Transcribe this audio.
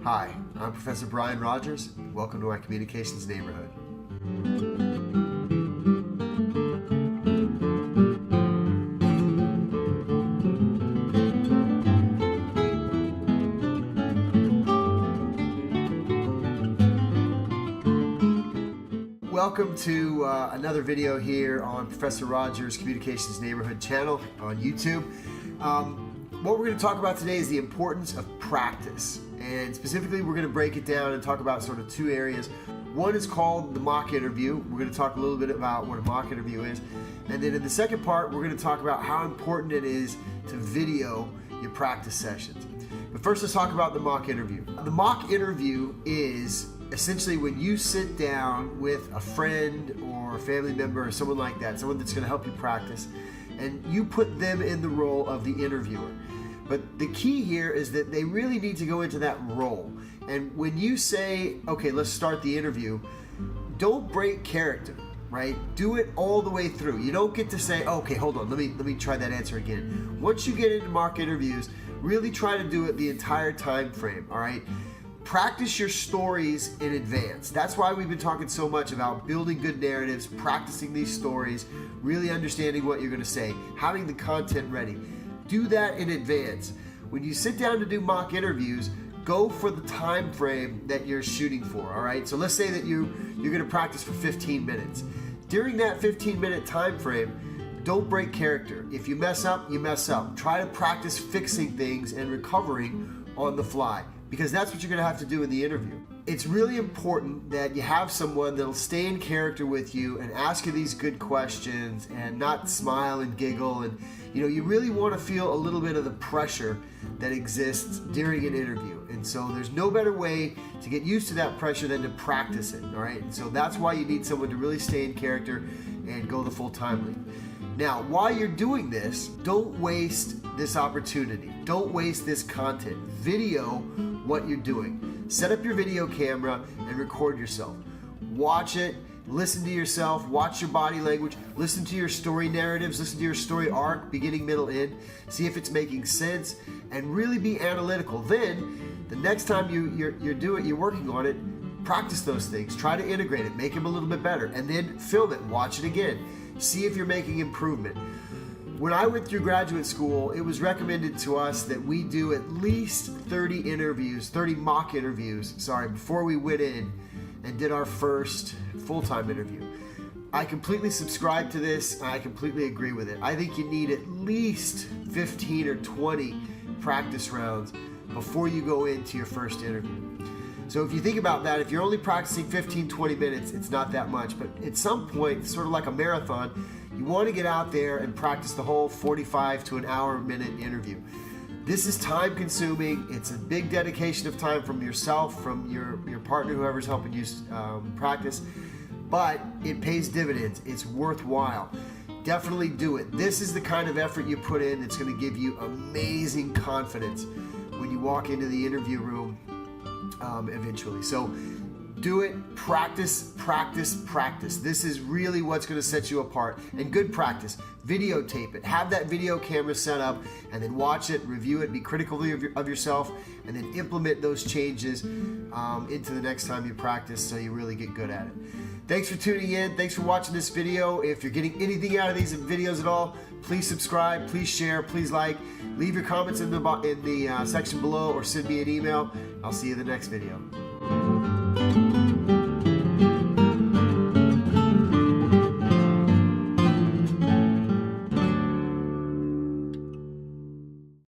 Hi, I'm Professor Brian Rogers. Welcome to my communications neighborhood. Welcome to another video here on Professor Rogers Communications Neighborhood channel on YouTube. What we're going to talk about today is the importance of practice, and specifically we're going to break it down and talk about sort of two areas. One is called the mock interview. We're going to talk a little bit about what a mock interview is, and then in the second part we're going to talk about how important it is to video your practice sessions. But first, let's talk about the mock interview. The mock interview is essentially when you sit down with a friend or a family member or someone like that, someone that's going to help you practice, and you put them in the role of the interviewer. But the key here is that they really need to go into that role. And when you say, okay, let's start the interview, don't break character, right? Do it all the way through. You don't get to say, okay, hold on, let me try that answer again. Once you get into mock interviews, really try to do it the entire time frame, all right? Practice your stories in advance. That's why we've been talking so much about building good narratives, practicing these stories, really understanding what you're going to say, having the content ready. Do that in advance. When you sit down to do mock interviews, go for the time frame that you're shooting for, all right? So let's say that you're going to practice for 15 minutes. During that 15-minute time frame, don't break character. If you mess up, you mess up. Try to practice fixing things and recovering on the fly, because that's what you're going to have to do in the interview. It's really important that you have someone that'll stay in character with you and ask you these good questions and not smile and giggle. And you really want to feel a little bit of the pressure that exists during an interview. And so there's no better way to get used to that pressure than to practice it, all right? And so that's why you need someone to really stay in character and go the full time lead. Now, while you're doing this, don't waste this opportunity. Don't waste this content. Video what you're doing. Set up your video camera and record yourself. Watch it, listen to yourself, watch your body language, listen to your story narratives, listen to your story arc, beginning, middle, end, see if it's making sense, and really be analytical. Then, the next time you're working on it, practice those things, try to integrate it, make them a little bit better, and then film it, watch it again. See if you're making improvement. When I went through graduate school, it was recommended to us that we do at least 30 mock interviews, before we went in and did our first full-time interview. I completely subscribe to this, and I completely agree with it. I think you need at least 15 or 20 practice rounds before you go into your first interview. So if you think about that, if you're only practicing 15, 20 minutes, it's not that much. But at some point, sort of like a marathon, you want to get out there and practice the whole 45 to an hour-minute interview. This is time consuming. It's a big dedication of time from yourself, from your partner, whoever's helping you practice, but it pays dividends. It's worthwhile. Definitely do it. This is the kind of effort you put in that's going to give you amazing confidence when you walk into the interview room eventually. So do it, practice, practice, practice. This is really what's going to set you apart. And good practice, videotape it. Have that video camera set up and then watch it, review it, be critical of yourself, and then implement those changes into the next time you practice so you really get good at it. Thanks for tuning in. Thanks for watching this video. If you're getting anything out of these videos at all, please subscribe, please share, please like. Leave your comments in the section below or send me an email. I'll see you in the next video.